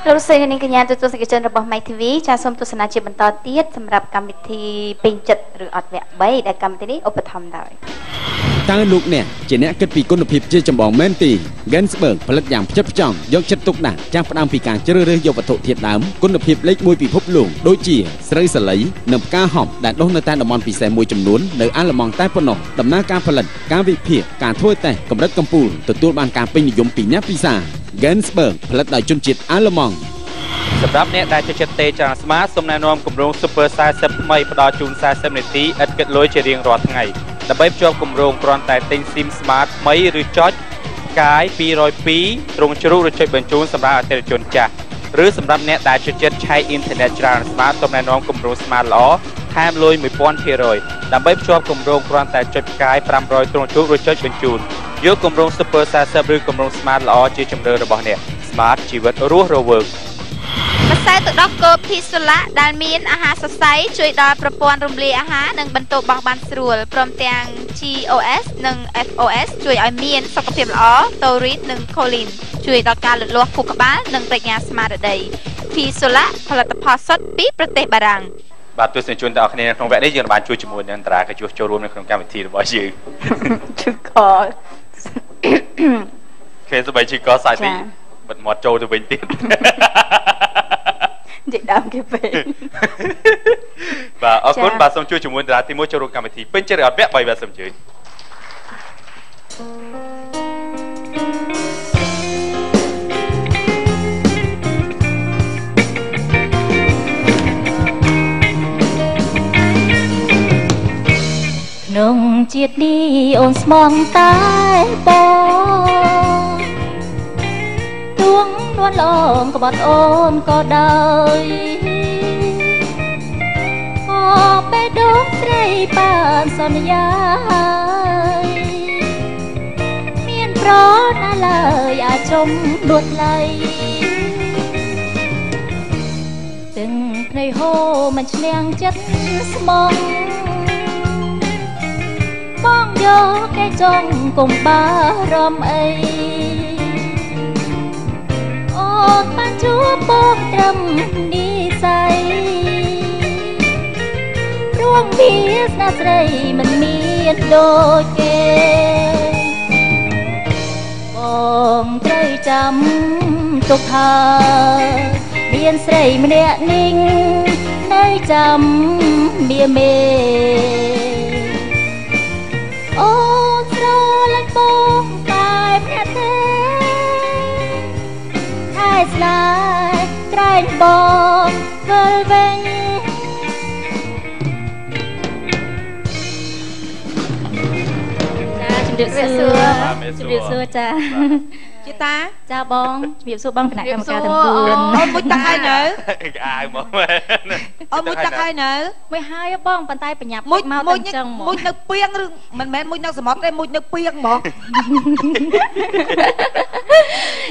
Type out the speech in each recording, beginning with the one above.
លោកស្រីនាងកញ្ញាទទួលសកម្មរបស់ My TV ចាសសូមទស្សនាជាបន្តទៀតសម្រាប់កម្មវិធីពេញចិត្តឬអត់វគ្គ3ដែលកម្មវិធីនេះឧបត្ថម្ភដោយតើលោកអ្នកជាអ្នកគិតពីគុណភាពជាចម្បងមែនទេ Gensberg ផលិតយ៉ាងផ្ចិតផ្ចង់យកចិត្តទុកដាក់ចាប់ផ្ដើមពីការជ្រើសរើសយកវត្ថុធាតុដើមគុណភាពលេខ1ពិភពលោកដូចជាស្រូវសាលីនិងផ្កាហប់ដែលដុះនៅតាមតំបន់ពិសេសមួយចំនួននៅអាល្លឺម៉ង់តែប៉ុណ្ណោះដំណើរការផលិតការវិភាគការធ្វើតេស្តកម្រិតកំពូលទទួលបានការពេញនិយមពីអ្នកពិសា Gensberg ផលិតដោយជនជាតិអាល្លឺម៉ង់សម្រាប់អ្នកដែលចូលចិត្តទេច្រើនស្មាតសូមណែនាំគម្រោង Super 40 ថ្មីផ្ដល់ជូន40នាទីឥតគិតលុយជារៀងរាល់ថ្ងៃដើម្បីភ្ជាប់គម្រោងគ្រាន់តែទិញ SIM Smart ថ្មីឬចុចកាយ202ទ្រង់ជ្រូកឬចុចបញ្ជូនសម្រាប់អតិថិជនចាស់ឬសម្រាប់អ្នកដែលចូលចិត្តឆែកអ៊ីនធឺណិតច្រើនស្មាតសូមណែនាំគម្រោង Smart ល្អថែមលុយ 1000% ដើម្បីភ្ជាប់គម្រោងគ្រាន់តែចុចកាយ500ទ្រង់ជ្រូកឬចុចបញ្ជូនយកគម្រោង Super 40 ឬគម្រោង Smart ល្អជាជម្រើសរបស់អ្នក Smart ជីវិតរស់រវើកម្សៅទឹកដោះគោភីសូឡាដែលមានអាហារសរសៃជួយដល់ប្រព័ន្ធរំលាយអាហារនិងបន្ទោបង់បានស្រួលព្រមទាំង GOS និង FOS ជួយឲ្យមានសុខភាពល្អ Taurine និង Choline ជួយដល់ការលូតលាស់ខួរក្បាលនិងប្រាជ្ញាស្មារតីភីសូឡាផលិតផលសុទ្ធពីប្រទេសបារាំងបាទទស្សនិកជនទាំងអស់គ្នាក្នុងវគ្គនេះយើងបានជួយជាមួយនឹងតារាកាជួសចូលរួមនៅក្នុងកម្មវិធីរបស់យើងជឺកគេសបាយជឺកសាយទីបិទមាត់ចូលទៅវិញទៀតនិយាយដើមគេពេកបាទអរគុណបាទសូមជួយជាមួយតារាទី1ចូលរួមកម្មវិធីពេញចិត្តអត់វគ្គ3បាទសូមអញ្ជើញក្នុងជាតិនេះអូនស្មងតែបងទួងនួនលងក្បត់អូនក៏ដោយក៏ពេលដងស្រីបានសន្យាមានប្រណាឡើយអាចជុំដួតឡៃទាំងភ្នែកហូរមិនឈ្នះចិត្តស្មងបងយកគេចង់កុំបារម្ភអីអូនបានជួបបងត្រឹមនិស័យរួងវាស្នាស្រីមិនមានដូចគេបងត្រូវចាំទុកថាមានស្រីម្នាក់នេះនៅចាំមាមេអូនស្រឡាញ់បងតែម្នាក់ទេតែស្លាយក្រែងបងវិលវិញចាជំរាបសួរជំរាបសួរចាជាតាចាបងជំរាបសួរបងគណៈកម្មការទាំង4អូនមុជទឹកហើយនៅអាវមកមែនអូនមុជទឹកហើយនៅមួយហើយបងប៉ុន្តែបញ្ញាប់មកទៅអញ្ចឹងមុជនៅពីងឬមិនមែនមុជនៅសមុទ្រទេមុជនៅពីងហ្មង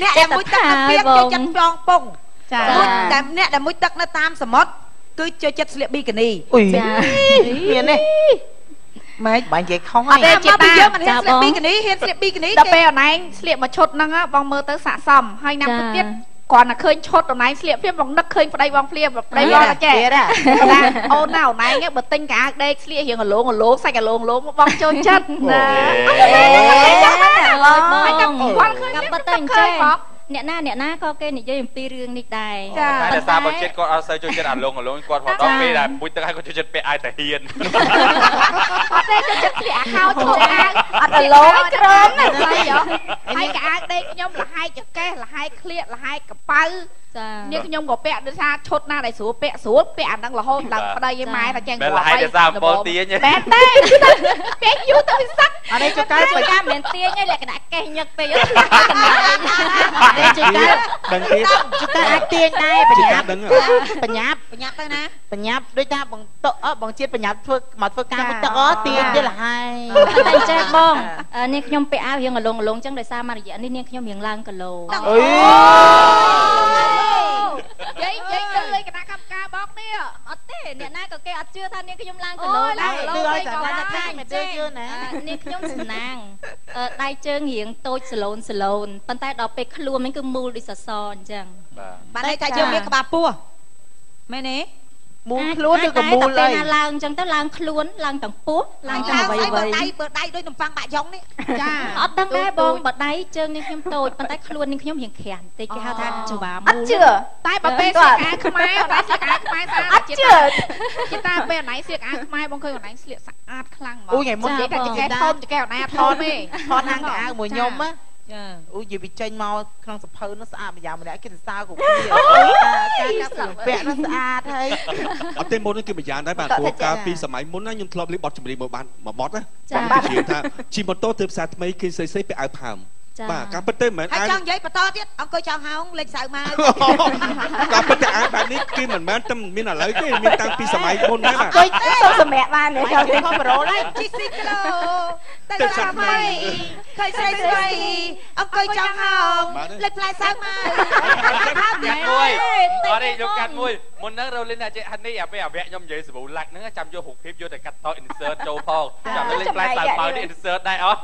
អ្នកដែលមុជទឹកនៅពីងចូលចិត្តចងពងចាតែអ្នកដែលមុជទឹកនៅតាមសមុទ្រគឺចូលចិត្តស្លៀកប៊ីកានីចាមានទេម៉េចបាញ់និយាយខុសហើយតែជាតាយើងមិនហ៊ានស្លៀកប៊ីកានីហ៊ានស្លៀកប៊ីកានីដល់ពេលអនឯងស្លៀកមកឈុតហ្នឹងបងមើលទៅស័ក្តិសមហើយណាំទៅទៀតគ្រាន់តែឃើញឈុតអនឯងស្លៀកភ្លាមបងនឹកឃើញប្តីបងភ្លាមប្តីបងចេះអូនណាអនឯងបើទិញកាអាវដេកស្លៀករៀងអលងសាច់អលងបងចូលចិត្តណាបងគាត់ឃើញបិទទៅអញ្ចឹងអ្នកណាក៏គេនិយាយអំពីរឿងនេះដែរតែសារបើចិត្តគាត់អត់សូវចូលចិត្តអាលងគាត់មកដល់ពេលដែលពុជទឹកឲ្យគាត់ចូលចិត្តពាក់អាវតាហ៊ានអត់ទេចូលចិត្តស្លៀកអាខោឈុតអាវអត់ឡងជ្រើណាហើយកអាវដេកខ្ញុំលហែកចកេះលហែកក្លៀកលហែកកប៉ៅនេះខ្ញុំក៏ពាក់ដូចថាឈុតណាដែលស្រួលពាក់អាហ្នឹងរហូតដល់ប្តីឯម៉ែថាចេះគាត់ហើយតែសារពលទាញមែនទេពាក់យូរទៅសឹកអត់ទេចកែប្រចាំមិនទាញទេលក្ខណៈកេះញឹកពេកអត់ទេចកែដឹងទៀតចកែអាចទាញដែរបញ្ញាប់បញ្ញាប់ទៅណាបញ្ញាប់ដូចថាបងតុបងជាតិបញ្ញាប់ធ្វើមកធ្វើការមុជទឹកទាញទៀតលហើយតែចេះបងនេះខ្ញុំពាក់អាវរៀងអលងអញ្ចឹងដោយសារមករយៈនេះនាងខ្ញុំរៀងឡើងគីឡូអនិុយយាយទៅលើគណៈកម្មការបងនេះអត់ទេអ្នកណាក៏គេអត់ជឿថានាងខ្ញុំឡើងគីឡូដែរលើឲ្យតែគាត់ថាមិនជឿយឺណានាងខ្ញុំសំណាង ដៃជើងរៀងតូចសឡូនប៉ុន្តែដល់ពេលខ្លួនហ្នឹងគឺមូលដូចសសរអញ្ចឹងបាទន័យថាយើងមានក្បាលពោះមែនទេមូលខ្លួនឬក៏មូលឡើយតែឡើងអញ្ចឹងទៅឡើងខ្លួនឡើងទាំងពោះឡើងទាំងអ្វីៗបើដៃដូចនំប៉័ងបាក់យ៉ុងនេះចាអត់ដឹងដែរបងបើដៃជើងនេះខ្ញុំតូចប៉ុន្តែខ្លួននេះខ្ញុំរៀងក្រាស់បន្តិចគេហៅថាច្បាមូលអត់ជឿតែបើពេលស្លៀកអាវខ្មែរតែស្លៀកអាវខ្មែរស្អាតអត់ជឿគេតាពេលអណៃស្លៀកអាវខ្មែរបងឃើញអណៃស្លៀកស្អាតខ្លាំងហ្មងអូថ្ងៃមុននិយាយតែចកែធំចកែអណៃអត់ធំទេថតហាងអាវមួយខ្ញុំណាអូនិយាយវាចេញមកក្នុងសភៅនោះស្អាតម្យ៉ាងម្នាក់គេសរសើរគ្រប់គ្នាការកាប់ពាក់នោះស្អាតហើយអត់ទេមុននេះគឺម្យ៉ាងដែរបាទព្រោះកាលពីសម័យមុនណាខ្ញុំធ្លាប់លេងបទចម្រៀងមួយបទណាបាទនិយាយថាជីម៉ូតូទើបផ្សារថ្មីគេស្អីពាក់អាវផើមបាទការពិតទៅមិនមែនហើយចង់និយាយបន្តទៀតអង្គុយចង់ហោងលេខសៅមកការពិតទៅអាវបែបនេះគឺមិនមែនតែមានឥឡូវទេមានតាំងពីសម័យមុនដែរបាទអង្គុយសុំសម្រាប់បានទេខ្ញុំខំប្រូហើយជីស៊ីគីឡូតែសាថ្មីឃើញស្រីអង្គុយចង់ហោងលេខផ្លែសៅមកកាត់មួយអត់ទេយកកាត់មួយមុនហ្នឹងរ៉ូលីនអាចហានេះអាពេលអាវៈខ្ញុំនិយាយសាប៊ូឡាក់ហ្នឹងចាំយករូបភាពយកទៅកាត់ត insert ចូលផងចាំលេខផ្លែសៅមកនេះ insert ដែរអត់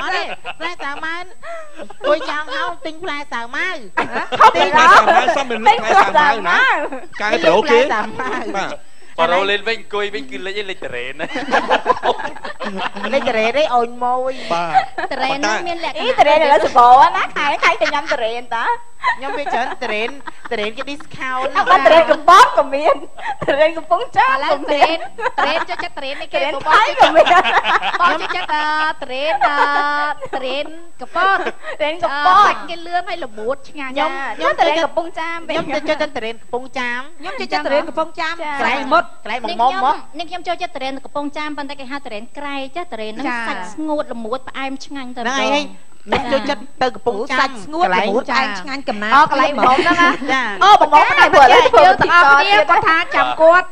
អត់ទេផ្លែសាវម៉ានគួយចង់ហោងទិញផ្លែសាវម៉ាវទិញផ្លែសាវម៉ាវសំមានផ្លែសាវម៉ាវណាកែប្រូគេបាទប៉រ៉ូលេនវិញអង្គុយវិញគឺលេខតរ៉េនលេខតរ៉េនឯអូនមួយបាទតរ៉េនហ្នឹងមានលក្ខណៈតរ៉េនឥឡូវសបោណាខែទៅញ៉ាំតរ៉េនតាខ្ញុំវាច្រើនតរ៉េនគេ discount អត់តរ៉េនកំប៉ុងក៏មានតរ៉េនកំប៉ុងចាស់ក៏មានតរ៉េនចូលចិត្តតរ៉េននេះគេបងក៏មានបងចូលចិត្តតរ៉េនកំប៉ុងតរ៉េនកំប៉ុងសាច់គេលឿនហើយល្មួតឆ្ងាញ់ខ្ញុំតរ៉េនកំប៉ុងចាមខ្ញុំចូលចិត្តតរ៉េនកំប៉ុងចាមខ្ញុំចូលចិត្តតរ៉េនកំប៉ុងចាមកន្លែងមុតកន្លែងមកមុំមកនេះខ្ញុំចូលចិត្តតរ៉េនកំប៉ុងចាមប៉ុន្តែគេហៅតរ៉េនក្រែចាតរ៉េនហ្នឹងសាច់ស្ងួតល្មួតផ្អែមឆ្ងាញ់ទៅហ្នឹងហើយខ្ញុំចូលចិត្តទៅកំពង់ចាមសាច់ស្ងួតល្មួតផ្អែមឆ្ងាញ់កំណាកន្លែងមុំហ្នឹងណាអូបំមុំហ្នឹងពួកយើងទាំងអស់គ្នាគាត់ថាចាំគាត់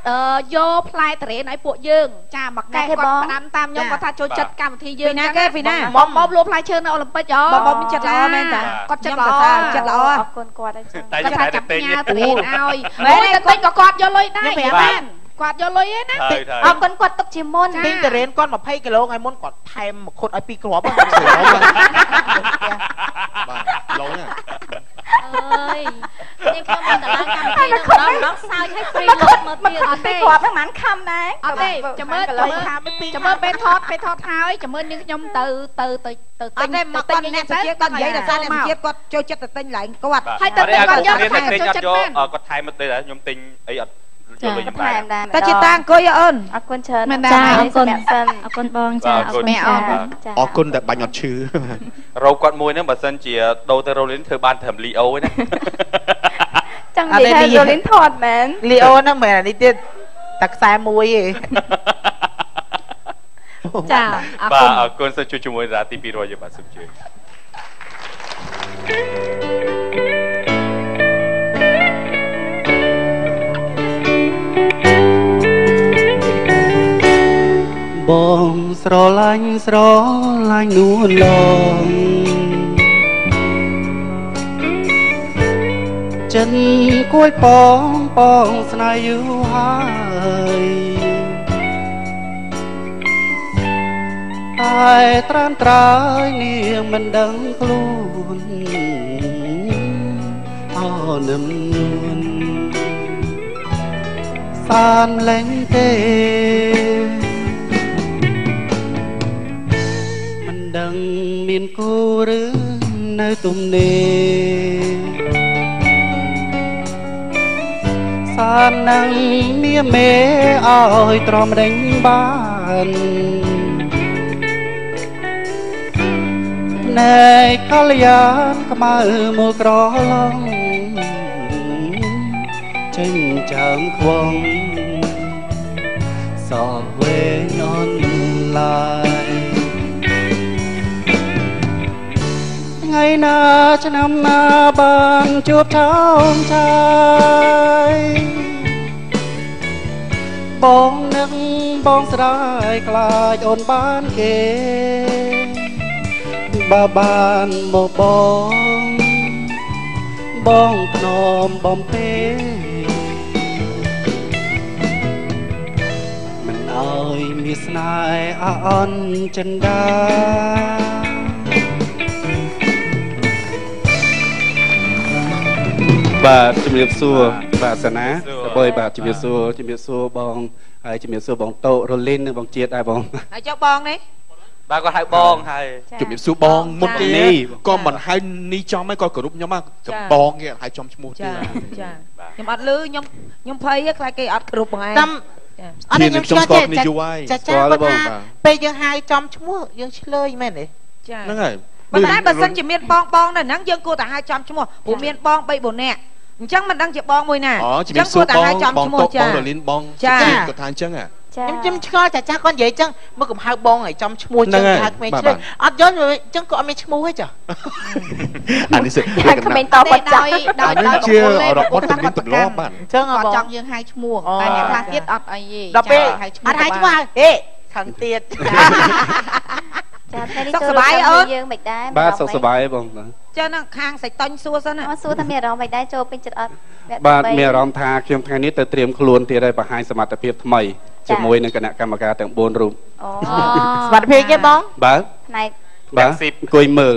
យកផ្លែតរ៉េនឲ្យពួកយើងចាមកកែគាត់ផ្ដាំតាមខ្ញុំគាត់ថាចូលចិត្តកម្មវិធីយើងណាគេពីណាមុំលួផ្លែឈើនៅអូឡ িম্প ពិកបងមានចិត្តល្អមែនតាគាត់ចិត្តល្អអរគុណគាត់ហើយចឹងគាត់ថាចាំផ្ញើតរ៉េនឲ្យមែនតែក៏គាត់យកលុយដែរមែនគាត់យកលុយឯណាអរគុណគាត់ទុកជាមុនទិញតរ៉េនគាត់20គីឡូថ្ងៃមុនគាត់ថែមមកខុតឲ្យ2គ្រាប់បាទឡូណាអើយនេះខ្ញុំមានតឡើងកម្មវិធីនឹងម្ដងសើចឲ្យហ្វ្រីលុតមកទៀតអត់ទេគាត់ហ្នឹងមិនខំដែរអត់ទេចាំមើលពេលថតហើយចាំមើលនាងខ្ញុំទៅទិញមកគាត់អ្នកសុជាតិគាត់និយាយថាសារអ្នកសុជាតិគាត់ចូលចិត្តទៅទិញឡើងគាត់ហើយទៅគាត់យកគាត់ចូលចិត្តគាត់ថែមមកទៅខ្ញុំទិញអីអត់ចូលលុយខ្ញុំដែរតែជាតាអង្គុយអូនអរគុណច្រើនចាអរគុណអរគុណបងចាអរគុណតែបាញ់អត់ឈឺរោគាត់មួយហ្នឹងបើសិនជាដូរទៅរ៉ូលីនធ្វើបានត្រឹមលីអូឯណាចង់និយាយថារ៉ូលីនថតមែនលីអូហ្នឹងមែននេះទៀតតែខ្សែមួយឯងចាបាទអរគុណសូមជួយជាមួយរាទី200យើងបាទសូមជួយបងស្រឡាញ់នួនឡងចិនគួយបងស្នេហ៍យូរហើយតែត្រានត្រើយនាងមិនដឹងខ្លួនអូនឹមនួនសានលែងទេដឹងមានគូឬនៅទំនេរសាននឹងមាមេឲ្យទ្រាំដេញបានភ្នែកកល្យានខ្មៅមកក្រឡងចេញចាំខ្វងសោះវែងអនឡាយថ្ងៃណាឆ្នាំណាបានជួបឆោមឆាយបងនឹកបងស្រ័យខ្លាចអូនបានគេបើបានមកបងភ្នំបំពេមិនអើយមាន វាស្នេហ៍អន់ចិន្តាបាទជំរាបសួរបាទសាណាដើម្បីបាទជំរាបសួរបងហើយជំរាបសួរបងតូរលីននិងបងជាតិដែរបងហើយចុះបងនេះបាទគាត់ហៅបងហើយជំរាបសួរបងមុនពីនេះក៏មិនហៅនេះចំហើយក៏គោរពខ្ញុំកំបងគេហៅចំឈ្មោះទៀតចាខ្ញុំអត់លឺខ្ញុំភ័យខ្លាចគេអត់គោរពបងឯងតាមអត់ខ្ញុំឆ្លងចេះចាបងពេលយើងហៅចំឈ្មោះយើងឆ្លើយមែនទេចាហ្នឹងហើយប៉ុន្តែបើសិនជាមានបងនៅហ្នឹងយើងគួរតែហៅចំឈ្មោះព្រោះមានបង3 4នាក់អញ្ចឹងមិនដឹងជាបងមួយណាអញ្ចឹងគួរតែហៅចំឈ្មោះចាបងរលីនបងគាត់ថាអញ្ចឹងខ្ញុំឆ្ងល់ចាគាត់និយាយអញ្ចឹងមកកំហៅបងឲ្យចំឈ្មោះចឹងហៅក្មេងឆ្លេអត់យល់អញ្ចឹងគាត់អត់មានឈ្មោះទេចាអានេះសិក្មេងតបគាត់ចាស់ដោយជារបស់ទំនៀមទម្លាប់បាទអញ្ចឹងគាត់ចង់យើងហៅឈ្មោះតែអ្នកខ្លះទៀតអត់អីទេដល់ពេលហៅឈ្មោះអត់ហៅឈ្មោះហេខឹងទៀតចាតែនេះសុខសប្បាយអូនយើងមិនដែរបាទសុខសប្បាយបងចានឹងខាងសាច់តុញសួរសិនណាសួរថាមានអារម្មណ៍មិនដែរចូលពេញចិត្តអត់បាទមានអារម្មណ៍ថាខ្ញុំថ្ងៃនេះទៅត្រៀមខ្លួនទៀតហើយបង្ហាញសមត្ថភាពថ្មីជាមួយនឹងគណៈកម្មការទាំង4រូបសមត្ថភាពគេបងបាទផ្នែកបាទអង្គុយមើល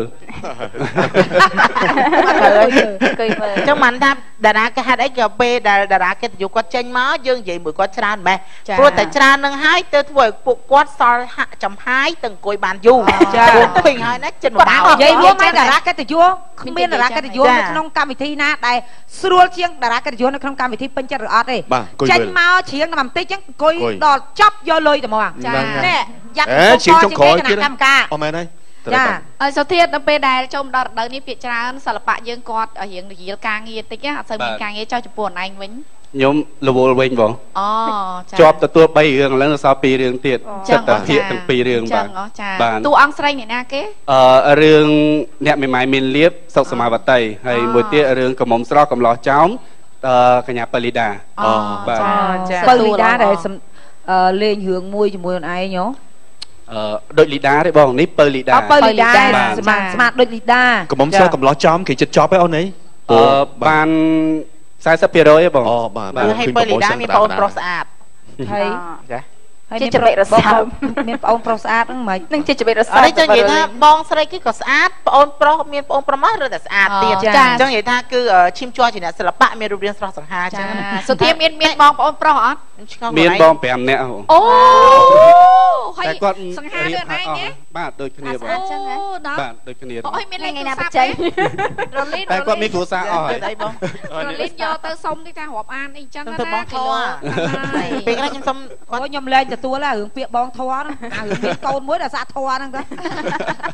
ចឹងមិនថាតារាគេហាត់អីក៏ពេលដែលតារាកិត្តិយសគាត់ចេញមកយើងនិយាយមួយគាត់ច្រើនម៉េះព្រោះតែច្រើននឹងហើយទៅធ្វើឲ្យពួកគាត់សល់ហាក់ចំហាយទៅអង្គុយបានយូរចាឃើញហើយណាចិត្តមិនបាននិយាយរួមតែតារាកិត្តិយសគ្មានតារាកិត្តិយសនៅក្នុងកម្មវិធីណាដែលស្រួលជាងតារាកិត្តិយសនៅក្នុងកម្មវិធីពេញចិត្តឬអត់ទេចេញមកច្រៀងតែបន្តិចចឹងអង្គុយដល់ចប់យកលុយតែមកចានេះយ៉ាត់ជាងចុងក្រោយទៀតកម្មការអមែនហើយចាហើយសុធាតនៅពេលដែលចូលដល់រដូវនេះភាគច្រើនសិល្បៈយើងគាត់រៀងនិយាយការងារតិចអត់សូវមានការងារចោះចំពោះអនឯងវិញខ្ញុំរវល់វិញបងអូចាជាប់ទទួល3រឿងឥឡូវនៅសល់2រឿងទៀតសិតតែភាគទាំង2រឿងបាទចាតួអង្គស្រីអ្នកណាគេរឿងអ្នកមេម៉ាយមានលៀបសុកសមាវតីហើយមួយទៀតរឿងកំមុំស្រស់កំឡោះចោមកញ្ញាប៉ូលីដាបាទប៉ូលីដាដែលលេងរឿងមួយជាមួយខ្លួនឯងហ៎ដូចលីដាទេបងនេះពៅលីដាពៅលីដាស្មាតដូចលីដាកំមុំស្រស់កំឡោះចំគេចិត្តចប់ហើយអូនអីបាន 40% ទេបងអូបាទហើយពៅលីដាមានបងប្រុសស្អាតហើយចាហើយជាចរិតរសាមានបងប្រុសស្អាតហ្នឹងមិននឹងជាចរិតរសាអត់ចឹងនិយាយថាបងស្រីគេក៏ស្អាតបងប្រុសមានបងប្រុសមកឬតែស្អាតទៀតចឹងនិយាយថាគឺឈាមជ័រជាអ្នកសិល្បៈមានរូបរាងស្រស់សង្ហាចឹងសុធាមានបងប្អូនប្រុសអត់មានបង5នាក់អូហើយគាត់សង្ហាដូចឯងទេបាទដូចគ្នាបងអញ្ចឹងបាទដូចគ្នាអូយមានលេខទូរស័ព្ទទេរលីនតែគាត់មានគ្រួសារអស់ហើយអីបងរលីនយកទៅសុំទីថារាប់អានអីអញ្ចឹងណាទៅបងធွာពេលខ្លះខ្ញុំសុំគាត់ខ្ញុំលែងទទួលហើយរឿងពាក្យបងធွာហ្នឹងអារឿងមានកូនមួយដែលសាក់ធွာហ្នឹងទៅ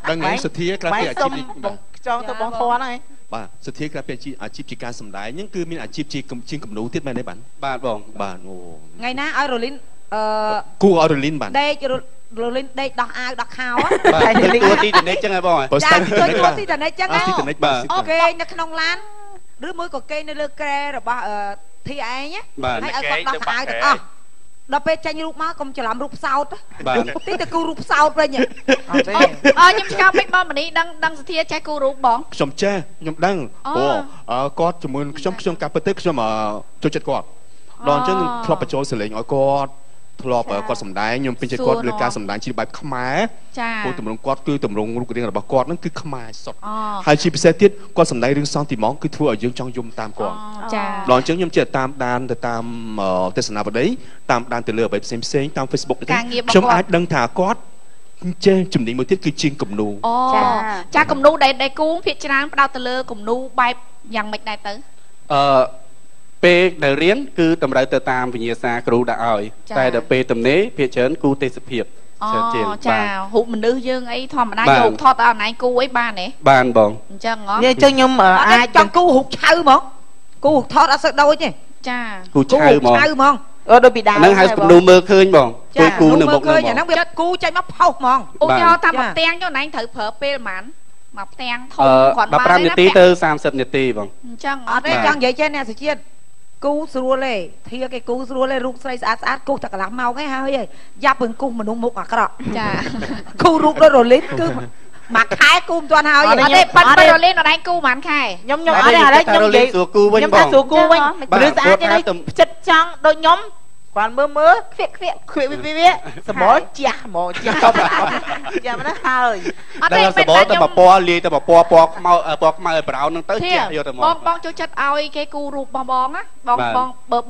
ដឹងហើយសុធាក្រៅពីអាជីពបងចង់ទៅបងធွာហ្នឹងឯងបាទសុធាក្រៅពីអាជីពជាការសម្ដែងហ្នឹងគឺមានអាជីពជាគំនូទៀតមែនទេបាទបងបាទអូថ្ងៃណាឲ្យរលីនគូឲ្យរលីនបាទដេករលីនដេកដោះអាវដោះខោបាទទួទីតនិចចឹងហ៎បងចាទួទីតនិចចឹងទីតនិចបាទអូខេនៅក្នុងឡានឬមួយក៏គេនៅលើក្រែរបស់ធីឯងហើយឲ្យគាត់ដោះអាវទាំងអស់ដល់ពេលចាញ់រូបមកកុំច្រឡំរូបផ្សោតទីទៅគូរូបផ្សោតវិញខ្ញុំឆ្កោតពេកបងមនីដឹងសធាចេះគូរូបបងខ្ញុំចេះខ្ញុំដឹងគាត់ជាមួយខ្ញុំការពិតទៅខ្ញុំចូលចិត្តគាត់ដល់អញ្ចឹងធ្លាប់បញ្ចូលសលេងឲ្យគាត់ធ្លាប់គាត់សម្ដែងខ្ញុំពេញចិត្តគាត់លើការសម្ដែងជាបែបខ្មែរព្រោះទម្រង់គាត់គឺទម្រង់រូបរាងរបស់គាត់ហ្នឹងគឺខ្មែរសុទ្ធហើយជាពិសេសទៀតគាត់សម្ដែងរឿងសង់ទីម៉ងគឺធ្វើឲ្យយើងចង់យំតាមគាត់ដល់អញ្ចឹងខ្ញុំចេះតាមដានទៅតាមទស្សនាវដ្តីតាមដានទៅលើអ្វីផ្សេងតាម Facebook នេះខ្ញុំអាចដឹងថាគាត់ចេះជំនាញមួយទៀតគឺជាងគំនូចាគំនូដែលគូភាគច្រើនផ្ដោតទៅលើគំនូបែបយ៉ាងម៉េចដែរទៅពេលដែលរៀនគឺតម្រូវទៅតាមវិញ្ញាសាគ្រូដាក់ឲ្យតែដល់ពេលទំនេរភាគច្រើនគូទេសភាពច្រើនជាងចារូបមនុស្សយើងអីធម្មតាយកថតឲ្យអនឡាញគូអីបានទេបានបងអញ្ចឹងហ៎និយាយចឹងខ្ញុំអាចចង់គូរូបឆៅហ្មងគូថតអត់សូវដូចទេចាគូឆៅហ្មងដូចពីដើមហ្នឹងហៅគំនូមើលឃើញបងគូនៅមុខហ្នឹងអាហ្នឹងវាគូចេញមកផុសហ្មងឧទាហរណ៍តាមផ្ទាំងចុះណែត្រូវប្រើពេលប៉ុន្មានមកផ្ទាំងធំគាត់បាន15នាទីទៅ30នាទីបងអញ្ចឹងអត់ទេចង់និយាយចេះអ្នកសុជាតិគូស្រួលទេធាគេគូស្រួលទេរូបស្រីស្អាតគូតែកន្លះម៉ោងឯងហើយយ៉ាប់ពឹងគូមនុស្សមុខអាក្រក់ចាគូរូបដូចរលីនគឺមួយខែគូមិនទាន់ហើយអត់ទេប៉ិនរលីនអត់ឯងគូប៉ុន្មានខែខ្ញុំអត់ទេឥឡូវខ្ញុំនិយាយសួរគូវិញបងខ្ញុំថាសួរគូវិញមនុស្សស្អាតទេចិត្តចង់ដូចខ្ញុំ បានមើលខ្វៀកវាសមោចាស់មកចាស់ក៏ប្រោចាំណាហើយអត់ទេសបោតែមកពណ៌លាយតែមកពណ៌ខ្មៅឲ្យប្រោនឹងទៅចាស់យកទៅមកបងចូលចិត្តឲ្យគេគូរូបបងណា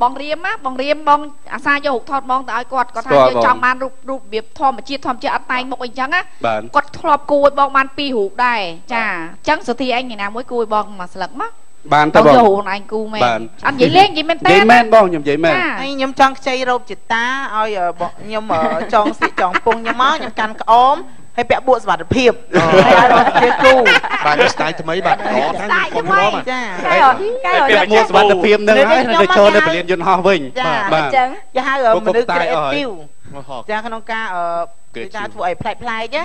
បងរៀមណាបងអាសាយករូបថតបងទៅឲ្យគាត់ថាយើងចង់បានរូបរបៀបធម្មជាតិអត់តែងមុខអីចឹងណាគាត់ធ្លាប់គូឲ្យបងបាន2រូបដែរចាអញ្ចឹងសុធីឯងថ្ងៃណាមួយគូឲ្យបងមួយស្លឹកមកបានតើបងយករូបឯងគូមែនអត់និយាយលេងនិយាយមែនតើនិយាយមែនបងខ្ញុំនិយាយមែនហើយខ្ញុំចង់ខ្ចីរោបចិត្តតាឲ្យខ្ញុំចង់ស្លៀកចង់ពងខ្ញុំមកខ្ញុំកាន់ក្អមហើយពាក់បួកសុវត្ថិភាពហើយឲ្យរកជាគូបាទស្ទាយថ្មីបាទល្អខាងខ្ញុំរមចាពាក់បួកសុវត្ថិភាពនឹងហើយទៅចូលនៅពលានយន្តហោះវិញបាទអញ្ចឹងគេហៅមនុស្ស creative ចាក្នុងការគេថាធ្វើឲ្យប្លែកណា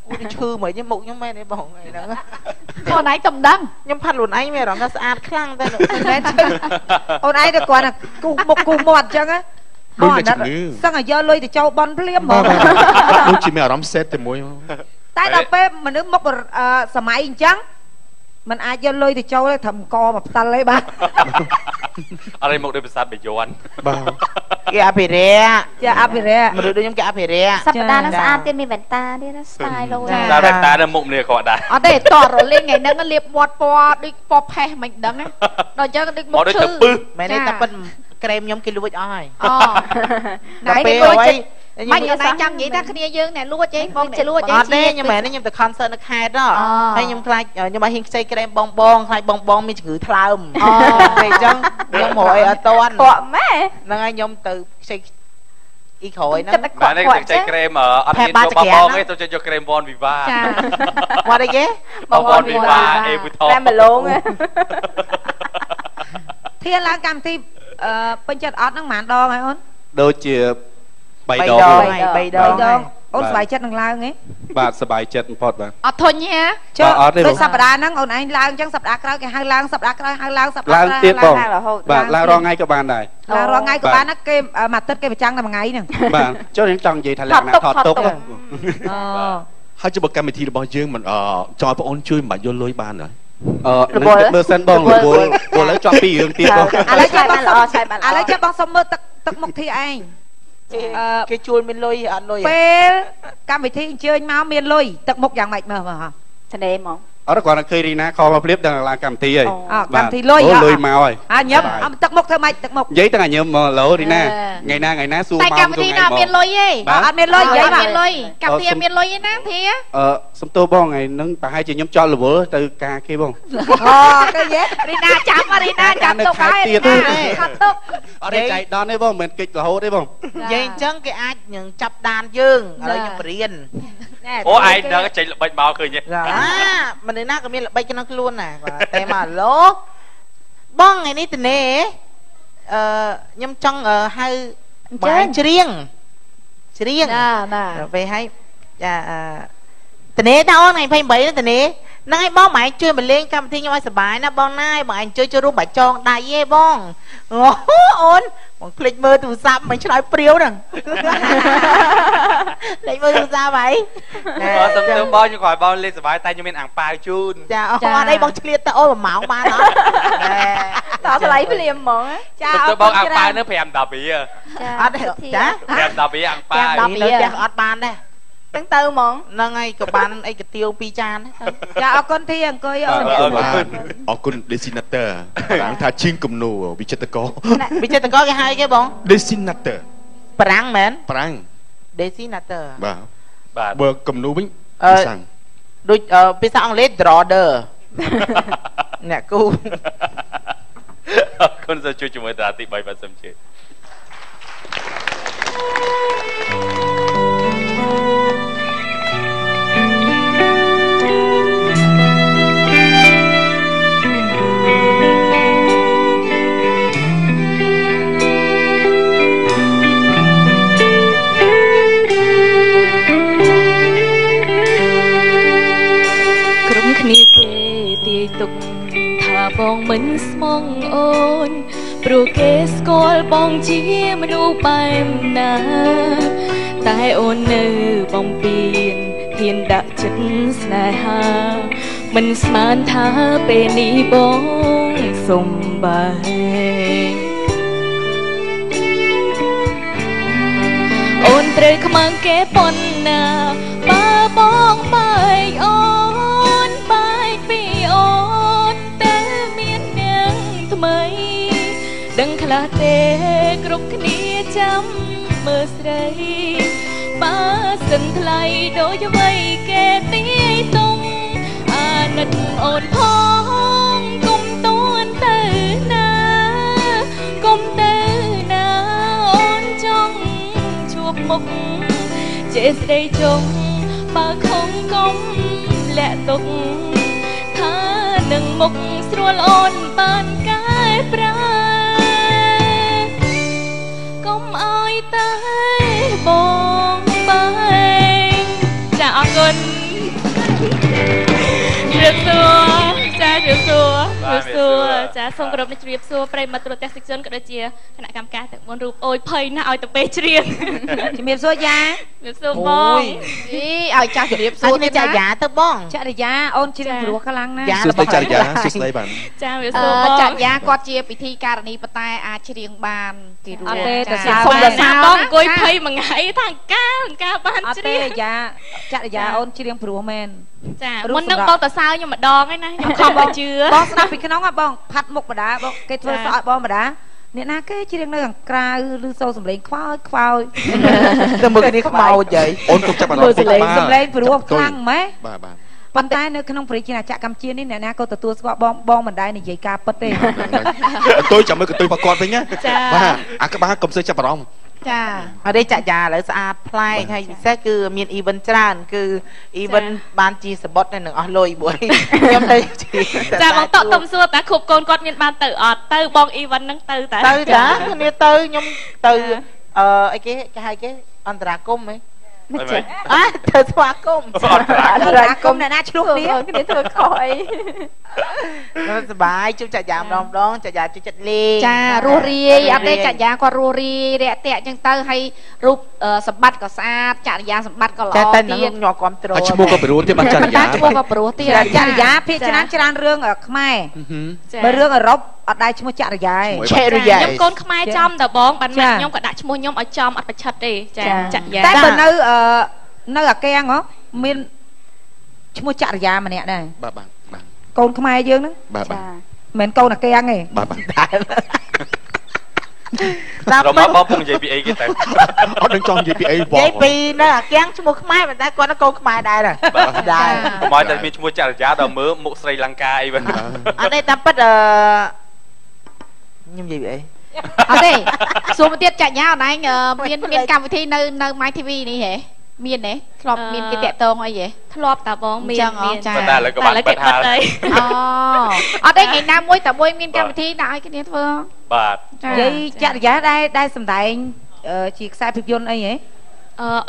អូឈឺមើលមុខខ្ញុំមែនទេបងហ្នឹងខ្លួនឯងតំដឹងខ្ញុំផាត់ខ្លួនឯងមានអារម្មណ៍ថាស្អាតខ្លាំងតែមែនអូនឯងទៅគាត់គូមុខគូមាត់អញ្ចឹងដូចតែជំងឺសឹងឲ្យយកលុយទៅចូលបនភ្លាមហ្មងដូចជាមានអារម្មណ៍សេតតែមួយតែដល់ពេលមនុស្សមុខសម័យអញ្ចឹងมันអាចយកលុយទៅចូលត្រឹមកមកផ្ទាល់ទេបាទអរិយមកដោយប្រាសាទបាយ័នបាទគេអភិរក្សមនុស្សដូចខ្ញុំគេអភិរក្សសប្តាហ៍ហ្នឹងស្អាតទៀតមានវ៉ែនតាទៀតណាស្ទាយលុយតែវ៉ែនតានៅមុខម្នាក់គាត់ដែរអត់ទេតរលេងថ្ងៃហ្នឹងលាបមាត់ពណ៌ដូចពណ៌ផេះមិនដឹងណាដល់អញ្ចឹងដូចមុខឈឺមែនទេតែប៉ិនក្រែមខ្ញុំគេលួចអស់ហើយដល់ពេលហើយមិនអត់តែចង់និយាយថាគ្នាយើងអ្នកលួចអីបងអ្នកលួចអីអត់ទេខ្ញុំមែនខ្ញុំទៅ concert នៅខេត្តហើយខ្ញុំខ្លាចខ្ញុំឲ្យហ៊ានខ្ចីក្រែមបងខ្លាចបងមានជំងឺថ្លើមតែអញ្ចឹងខ្ញុំរកអីអត់តាន់បកម៉ែហ្នឹងហើយខ្ញុំទៅខ្ចីអ៊ីក្រោយហ្នឹងបាទនេះខ្ចីក្រែមអត់មានយកបងទេទៅយកក្រែមវ៉នវីវ៉ាចាវ៉ាត់អីគេបងវ៉នវីវ៉ាអេវូថតែម្លងធានឡើងកម្មវិធីពេញចិត្តអត់ហ្នឹងប៉ុន្មានដងហើយអូនដូចជា3 ដងអូនសប្បាយចិត្តនឹងឡើងហ៎បាទសប្បាយចិត្តបំផុតបាទអត់ធុញហ៎ចូលដូចសប្តាហ៍ហ្នឹងអូនឯងឡើងអញ្ចឹងសប្តាហ៍ក្រោយគេហៅឡើងសប្តាហ៍ក្រោយហៅឡើងសប្តាហ៍ឡើងទៀតបងបាទឡើងរងថ្ងៃក៏បានដែរឡើងរងថ្ងៃក៏បានណាគេមួយអាទិត្យគេប្រចាំតែមួយថ្ងៃហ្នឹងបាទចូលខ្ញុំចង់និយាយថាលក្ខណៈថតទុកហើយជិះកម្មវិធីរបស់យើងមិនចង់ឲ្យបងអូនជួយមិនបាច់យកលុយបានហើយមើលសិនបងរវល់ឥឡូវចង់ពីរឿងទៀតបងឥឡូវចាំបងល្អឆៃបានឥឡូវចាំបងសុំមើលទឹកមុខធីឯងគេជួលមានលុយអត់លុយពេលកម្មវិធីអញ្ជើញមកមានលុយទឹកមុខយ៉ាងម៉េចមើលហ៎ស្នេហ៍ហ្មងអត់គាត់ឃើញរីណាខលមកភ្លាបដល់ឡើងកម្មវិធីហើយកម្មវិធីលុយលុយមកហើយញ៉ាំទឹកមុខធ្វើម៉េចទឹកមុខនិយាយតែញ៉ាំមកឡូរីណាថ្ងៃណាសួរមកតែកម្មវិធីណាមានលុយទេអត់មានលុយនិយាយមានលុយកម្មវិធីមានលុយទេណាធីសំទោបងថ្ងៃហ្នឹងប្រហែលជាខ្ញុំចោលរវល់ទៅការគេបងគេយេរីណាចាំទុកហើយខាត់ទុកអត់ទេចៃដន្យទេបងមិនកិច្ចរហូតទេបងនិយាយអញ្ចឹងគេអាចនឹងចាប់ដានយើងឥឡូវខ្ញុំបរៀនអូឯងដឹងចេញល្បិចមកឃើញទេមនុស្សណាក៏មានល្បិចក្នុងខ្លួនណាបាទតែមកឡូបងថ្ងៃនេះតនេខ្ញុំចង់ហៅបងច្រៀងណាពេលឲ្យចាតនេតើអូនថ្ងៃ28តនេហ្នឹងឲ្យបងម៉ែជួយមកលេងកម្មវិធីខ្ញុំឲ្យសុបាយណាបងណាឲ្យបងអញជួយចូលរួមបាច់ចងដៃទេបងអូនបងคลิกមើលទូរស័ព្ទមិនឆ្លើយព្រាវហ្នឹងលេងមើលទូរស័ព្ទហើយសុំទើបបងខ្ញុំក្រោយបងលេងសុបាយតែខ្ញុំមានអាំងប៉ាវជូនចាអត់អីបងឆ្លៀតទៅអូន1ម៉ោងបានអត់តថ្លៃភ្លាមហ្មងចាសុំទើបបងអាំងប៉ាវនឹង5-10វិអត់ទេចា5-10វិអាំងប៉ាវនៅផ្ទះអត់បានដែរទាំងទៅហ្មងហ្នឹងហើយក៏បានអីកាទៀវ2ចានចាអរគុណធីអង្គុយអូនអរគុណ Designator ប្រាំងថាជាងគំនូវិចិត្រករគេហៅគេបង Designator ប្រាំងមែនប្រាំង Designator បាទបើគំនូវិញភាសាដូចភាសាអង់គ្លេស Drawer អ្នកគូអរគុណសូមជួយជាមួយតាទី3បាទសូមជឿបងមិនស្មងអូនព្រោះគេស្គាល់បងជាមនុស្សបែបណាតែអូននៅបំពេញហ៊ានដាក់ចិត្តស្នេហាមិនស្មានថាពេលនេះបងសុំបែ ត្រូវខ្មាំងគេប៉ុណ្ណាបើបងបែកអូនបែកពីអូនតែមាននាងថ្មីដឹងខ្លះទេគ្រប់គ្នាចាំមើលស្រីបើសិនថ្លៃដូចអ្វីគេទីតុងអាណិតអូនផងគុំទួនទៅណាគុំទៅណាអូនចង់ជួបមុខចេះស្ដីចង់បើខំកុំលាក់ទុកថានឹងមុខស្រួលអូនបានកែប្រែកុំអើយតែបងបែងចាអរគុណជ្រាបសួរចាជ្រាបសួរចាសូមគោរពនឹងជ្រាបសួរប្រិយមិត្តទូរទស្សនិកជនក៏ដូចជាគណៈកម្មការទាំង4រូបអូយភ័យណាស់ឲ្យទៅពេលជ្រៀងជំរាបសួរយ៉ាជំរាបសួរបងឲ្យចាស់ជំរាបសួរនេះចាយ៉ាទៅបងចរិយាអូនជ្រៀងព្រោះខ្លាំងណាស់សួស្ដីចរិយាសួស្ដីបានចាជំរាបសួរបងចរិយាគាត់ជាពិធីការនីប៉ុន្តែអាចជ្រៀងបានទីរួចអត់ទេទៅសូមដល់បងអង្គុយភ័យមួយថ្ងៃថាការបានជ្រៀងអត់ទេយ៉ាចរិយាអូនជ្រៀងព្រោះមែនចាមុននឹងបងទៅសើខ្ញុំម្ដងឯណាខ្ញុំខំបងជឿបងស្ដាប់ពីក្នុងហ៎បងផាត់មុខម្ដាបងគេធ្វើសក់ឲ្យបងម្ដាអ្នកណាគេជ្រៀងនៅខាងក្រៅឬសូរសំឡេងខ្វោចទៅមើលគ្នាខ្មោចហីអូនទុកចាប់អារម្មណ៍សំឡេងព្រោះខ្លាំងម៉េចបាទប៉ុន្តែនៅក្នុងប្រជាជាតិកម្ពុជានេះអ្នកណាក៏ទទួលស្គាល់បងមិនដែរនិយាយការពិតទេtôiចាំមើលកន្ទុយរបស់គាត់វិញណាបាទអាក្បាលកុំសូវចាប់អារម្មណ៍ចាអត់ទេចាក់យ៉ាឥឡូវស្អាតប្លែកហើយពិសេសគឺមាន event ច្រើនគឺ event បានជាសបុតនៅនឹងអស់លុយមួយខ្ញុំទៅចាបងតក់ទុំសួរតាគ្រប់កូនគាត់មានបានទៅអត់ទៅបង event ហ្នឹងទៅតាទៅតាគ្នាទៅខ្ញុំទៅអីគេហៅគេអន្តរាគមហ៎ទៅស្វាគមន៍អន្តរាគមន៍អ្នកណាឆ្លុះគ្នាធ្វើខុសអីសប្បាយជួបចាក់យ៉ាម្ដងចាក់យ៉ាជួយចិត្តលេងចារស់រាយអត់ទេចាក់យ៉ាគាត់រស់រាយរាក់ទាក់អញ្ចឹងទៅហើយរូបសម្បត្តិក៏ស្អាតចរិយាសម្បត្តិក៏ល្អទៀតតែនឹងខ្ញុំគ្រប់គ្រងឈ្មោះក៏ព្រោះទៀតបានចរិយាឈ្មោះក៏ព្រោះទៀតចរិយាភាគច្រើនរឿងខ្មែរបើរឿងអឺរ៉ុបអត់ដែរឈ្មោះចរិយាខ្ញុំកូនខ្មែរចំតបងបានម៉ាក់ខ្ញុំក៏ដាក់ឈ្មោះខ្ញុំឲ្យចំអត់ប្រឆិតទេចាចរិយាតែបើនៅអាកៀងមានឈ្មោះចរិយាម្នាក់ដែរបាទកូនខ្មែរយើងហ្នឹងបាទមិនកូនអាកៀងទេបាទតែមកបងពុំនិយាយពីអីគេទៅអត់ដឹងចង់និយាយពីអីបងនិយាយពីនៅអាកៀងឈ្មោះខ្មែរប៉ុន្តែគាត់កូនខ្មែរដែរដែរកុំឲ្យតែមានឈ្មោះចរិយាដល់មើលមុខស្រីលង្កាអីវិញអត់ទេតាមពិតខ្ញុំនិយាយពីអីអត់ទេសួរមកទៀតចាក់យ៉ាអនឯងមានកម្មវិធីនៅ My TV នេះហ៎មានទេធ្លាប់មានគេតាក់តងអីហ៎ធ្លាប់តាបងមានតែលើក៏បានបិទហើយអត់ទេថ្ងៃណាមួយតែមួយមានកម្មវិធីដាក់ឲ្យគ្នាធ្វើបាទនិយាយចរិយាដែរសម្ដែងជាខ្សែភាពយន្តអីហ៎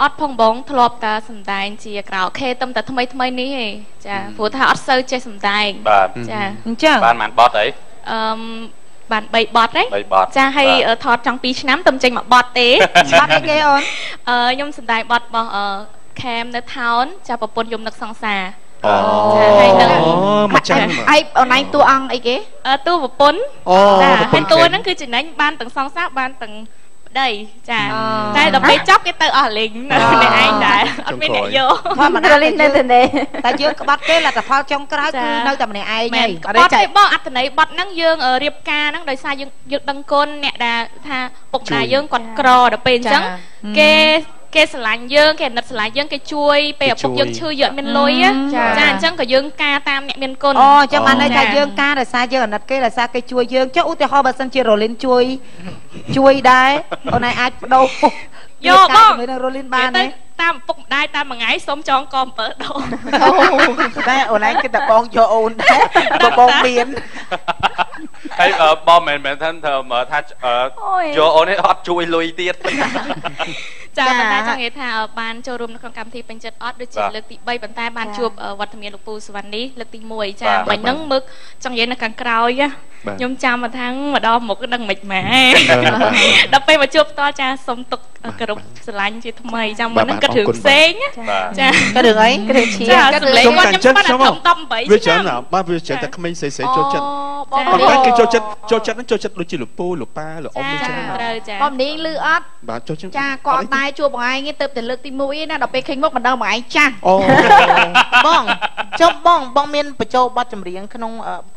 អត់ផងបងធ្លាប់តាសម្ដែងជាក្រៅខេតែថ្មីនេះហ៎ចាព្រោះថាអត់សូវចេះសម្ដែងចាអញ្ចឹងបានបត់អីបាន3បទហ៎ចាហើយថតចង់2ឆ្នាំតែចេញមកបទទេបទអីគេអូនខ្ញុំសម្ដែងបទរបស់ខេមនៅថោនចាប្រពន្ធយំនឹកសង្សារចាហើយនឹងមកចាំអីអូនឯងតួអង្គអីគេតួប្រពន្ធចាហើយតួហ្នឹងគឺចំណេញបានទាំងសង្សារបានទាំងដីចាតែដល់ពេលចប់គេទៅអស់លេងអ្នកឯងដែរអត់មានអ្នកយកធម្មតាលេងនៅតែយើងក្បត់គេលទ្ធផលចុងក្រោយគឺនៅតែម្នាក់ឯងហើយក្បត់ទេបងអត្តន័យបត់ហ្នឹងយើងរៀបការហ្នឹងដោយសារយើងដឹងគុណអ្នកដែលថាពុកម្ដាយយើងគាត់ក្រដល់ពេលអញ្ចឹងគេស្រឡាញ់យើងគេអាណិតស្រឡាញ់យើងគេជួយពេលឪពុកយើងឈឺយើងអត់មានលុយចាអញ្ចឹងក៏យើងការតាមអ្នកមានគុណអូអញ្ចឹងបានន័យថាយើងការដោយសារយើងអាណិតគេដោយសារគេជួយយើងចុះឧទាហរណ៍បើសិនជារ៉ូលីនជួយដែរអូនឯងអាចបដូរយកបងនៅរ៉ូលីនបានទេតាមឪពុកម្ដាយតាមមួយថ្ងៃសុំចងក7ដងតែអូនឯងគិតតែបងយកអូនដែរបងមានហើយបងមិនថាយកអូននេះអត់ជួយលុយទៀតចាប៉ុន្តែចង់និយាយថាបានចូលរួមនៅក្នុងកម្មវិធីពេញចិត្តអត់ដូចជាលើកទី3ប៉ុន្តែបានជួបវត្តមានលោកពូសវណ្ណនេះលើកទី1ចាមិញហ្នឹងមើលចង់និយាយនៅខាងក្រោយខ្ញុំចាំមកថាម្ដងមុខនឹងមិនម៉ែដល់ពេលមកជួបផ្ទាល់ចាសុំទុកគ្រប់ស្រឡាញ់ជាថ្មីចាំមុនហ្នឹងគិតរឿងផ្សេងចាគិតរឿងអីគិតរឿងឈៀងគិតលេងគាត់ខ្ញុំបាន18វាច្រើនបាទវាច្រើនតែក្មេងស្រីចូលចិត្ត បងតែគេចូលចិត្តនឹងចូលចិត្តដូចជាលោកពូលោកប៉ាលោកអ៊ំដូចចឹងត្រូវចាបងនាងលឺអត់បាទចូលចិត្តចាគាត់អត់តែជួបបងឯងទេទៅលើកទី1ឯណាដល់ពេលឃើញមុខមិនដឹងបងឯងចាស់អូបងចុះបងមានបញ្ចូលបទចម្រៀងក្នុង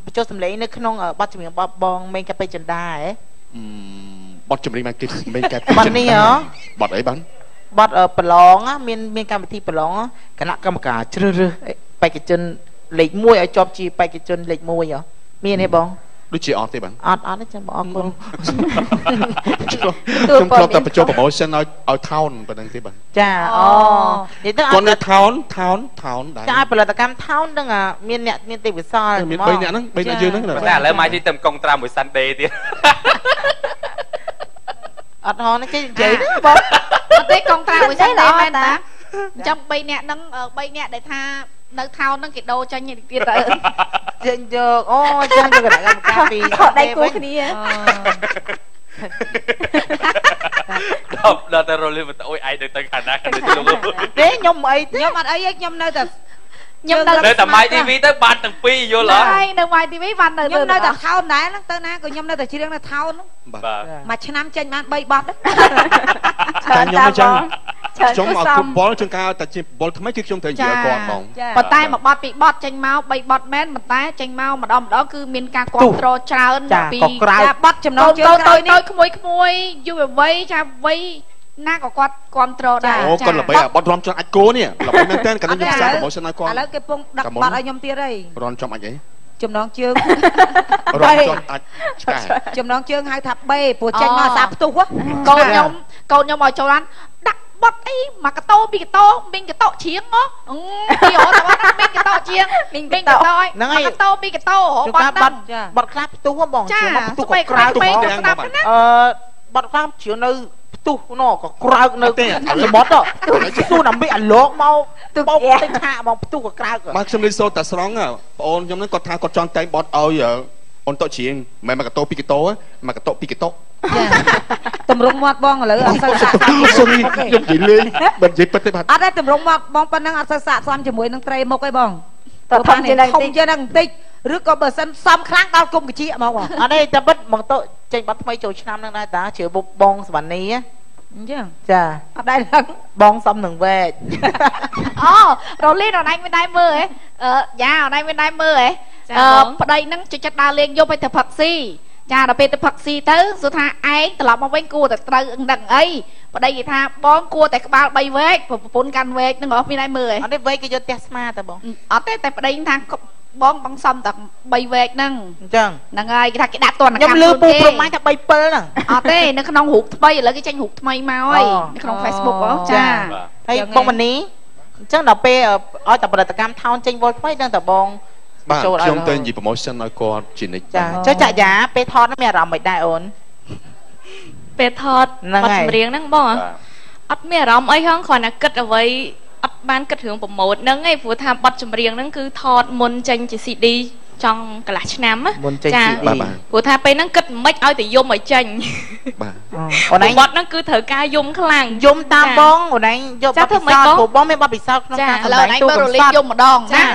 បញ្ចូលសម្លេងនៅក្នុងបទចម្រៀងបងមេងកាពេចិនដាហ៎បទចម្រៀងមកគេមេងកាពេបទនេះហ៎បទអីបានបទប្រឡងមានកម្មវិធីប្រឡងគណៈកម្មការជ្រើសរើសបេក្ខជនលេខ1ឲ្យជាប់ជាបេក្ខជនលេខ1ហ៎មានទេបងដូចជាអត់ទេបងអត់ចាំបងអរគុណខ្ញុំធ្លាប់តែបញ្ចូល promotion ឲ្យ town ប៉ុណ្្នឹងទេបងចាអូនិយាយទៅគាត់នៅ town ដែរចាផលិតកម្ម town ហ្នឹងមានអ្នកមានទេពកោសល្យមាន3អ្នកហ្នឹង3អ្នកយើងហ្នឹងតែឥឡូវមកទីទៅកុងត្រាមួយ Sunday ទៀតអត់ហោនេះគេនិយាយណាបងអត់ទេកុងត្រាមួយ Sunday មែនតាអញ្ចឹង3អ្នកហ្នឹង3អ្នកដែលថានៅថោនហ្នឹងគេដូរចេញទៀតទៅចេញយកអូចឹងទៅគណៈកម្មការពីខកដៃគូគ្នាដល់តែរលីមិនអុយឯងទៅខាងណាខាងនេះលោកទេខ្ញុំអីទេខ្ញុំអត់អីទេខ្ញុំនៅតែខ្ញុំនៅតែ My TV ទៅបានទាំងពីរយល់ហ៎ហើយនៅ My TV បាននៅខ្ញុំនៅតែថោនដែរហ្នឹងទៅណាក៏ខ្ញុំនៅតែច្រៀងនៅថោនហ្នឹងបាទមួយឆ្នាំចេញបាន3បទតែខ្ញុំអញ្ចឹងខ្ញុំអត់គ្រប់បលជាងការតែជាបលថ្មីគឺខ្ញុំត្រូវនិយាយឲ្យគាត់បងប៉ុន្តែមួយបទពីបទចេញមក3បទមែនប៉ុន្តែចេញមកម្ដងគឺមានការគ្រប់គ្រងច្រើនពីបទចំណងជើងតូចក្មួយយុវវ័យចាវ័យណាក៏គាត់គ្រប់គ្រងដែរអូគាត់ល្បីអាបទរំចំអាចគោនេះល្បីមែនតើកាលនេះខ្ញុំផ្សាយ promotion ឲ្យគាត់ឥឡូវគេពងដាក់បទឲ្យខ្ញុំទៀតហើយរំចំអាចអីចំណងជើងរំចំអាចឆ្កែចំណងជើងហៅថាបេព្រោះចេញមកអាសាផ្ទុះកូនខ្ញុំឲ្យចូលដាក់បត់អីមកកតោពីកតោមីងកតោជាងហ៎ពីអត់តែមីងកតោជាងមីងកតោហ្នឹងហើយកតោពីកតោបត់ខ្លះផ្ទុះបងជាងផ្ទុះក៏ក្រៅទៅស្ដាប់ណាបត់ខ្លះជានៅផ្ទុះណោក៏ក្រៅនៅសមុទ្រទូដើម្បីអាលោកមកបោកទៅឆាកមកផ្ទុះក៏ក្រៅបាទខ្ញុំលេងសូត្រតែស្រង់បងអូនខ្ញុំហ្នឹងគាត់ថាគាត់ចង់តែងបត់ឲ្យអូនតោជាងមិនមកកតោពីកតោមកកតោពីកតោចាតម្រង់មាត់បងឥឡូវអត់សូវសាកសមខ្ញុំនិយាយលេងមិននិយាយពិតទេបាទអត់ទេតម្រង់មាត់បងប៉ុណ្ណឹងអត់សូវសាកសមជាមួយនឹងត្រីមុខទេបងតើធំជាងនឹងបន្តិចឬក៏បើសិនសំខ្លាំងដល់គុំកជាហ្មងបងអត់ទេតែពិតបងតោចេញបាត់ថ្មីចូលឆ្នាំហ្នឹងដែរតាជ្រើបុកបងសវណ្ណីអញ្ចឹងចាអត់ដែរហ្នឹងបងសំនឹងវែកអូរលីនអនឯងមានដែរមើលហ៎យ៉ាអនឯងមានដែរមើលហ៎ប្តីហ្នឹងចិត្តដើរលេងយប់ឲ្យទៅផឹកស៊ីចាដល់ពេលទៅផឹកស៊ីទៅសួរថាឯងត្រឡប់មកវិញគួរតែត្រូវដឹងអីប្តីគេថាបងគួរតែក្បាល3វែកប្រពន្ធកាន់វែកហ្នឹងអស់មានដែរមើលហ៎អត់ទេវែកគេយកផ្ទះស្មាតែបងអត់ទេតែប្តីថាបងសំតែ3វែកហ្នឹងអញ្ចឹងហ្នឹងហើយគេថាគេដាក់ទណ្ឌកម្មខ្ញុំលឺពូព្រមម៉ាញ់ថា3 7ហ្នឹងអត់ទេនៅក្នុងរូបថ្មីឥឡូវគេចេញរូបថ្មីមកហើយនៅក្នុង Facebook ចាហើយបងមនីអញ្ចឹងដល់ពេលឲ្យតែផលិតកម្មថោនចេញវល់ថ្មីដឹងតែបងបាទខ្ញុំទៅនិយាយ promotion ឲ្យគាត់ជានិច្ចចាចុះចាក់យ៉ាពេលថតហ្នឹងមានអារម្មណ៍មិនដែរអូនពេលថតបទចម្រៀងហ្នឹងបងអត់មានអារម្មណ៍អីហងគ្រាន់តែគិតអ្វីអត់បានគិតរឿងប្រម៉ូទហ្នឹងឯងព្រោះថាបទចម្រៀងហ្នឹងគឺថតមុនចេញជា CD ចង់កន្លះឆ្នាំចាព្រោះថាពេលហ្នឹងគិតមិនឲ្យទៅយំឲ្យចេញបាទអូនឯងបទហ្នឹងគឺត្រូវការយំខ្លាំងយំតាមបងអូនឯងយកបទពិសោធន៍ព្រោះបងមានបទពិសោធន៍ក្នុងការសម្ដែងតួកំសត់យំម្ដងណា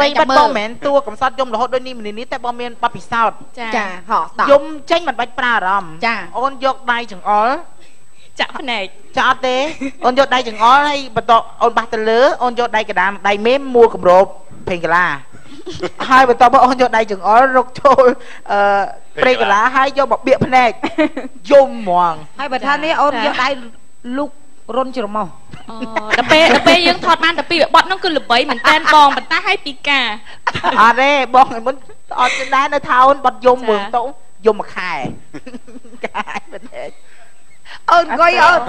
បីបាត់បងមិនមែនតួកំសត់យំរហូតដូចនេះតែបងមានបទពិសោធន៍ចាហោះតយំចេញមិនបាច់ប្រើអារម្មណ៍អូនយកដៃចង្អុលចាក់ភ្នែកចាក់អត់ទេអូនយកដៃចង្អុលហើយបន្តអូនបាសទៅលើអូនយកដៃកណ្ដាលដៃមេមួគម្របភេងកាឡាហើយបន្តមកអូនយកដៃចង្អុលរកចូលព្រៃកាឡាហើយយកមកបៀកភ្នែកយំហ្មងហើយបើថានេះអូនយកដៃលូករុនច្រមុះដល់ពេលយើងថតបានតែពីបទហ្នឹងគឺល្បីមែនតើបងប៉ុន្តែឲ្យពីការអត់ទេបងមុនអត់ដែរនៅថោនបទយំមើលទៅយំមួយខែកាយភ្នែកអូនអង្គុយអូន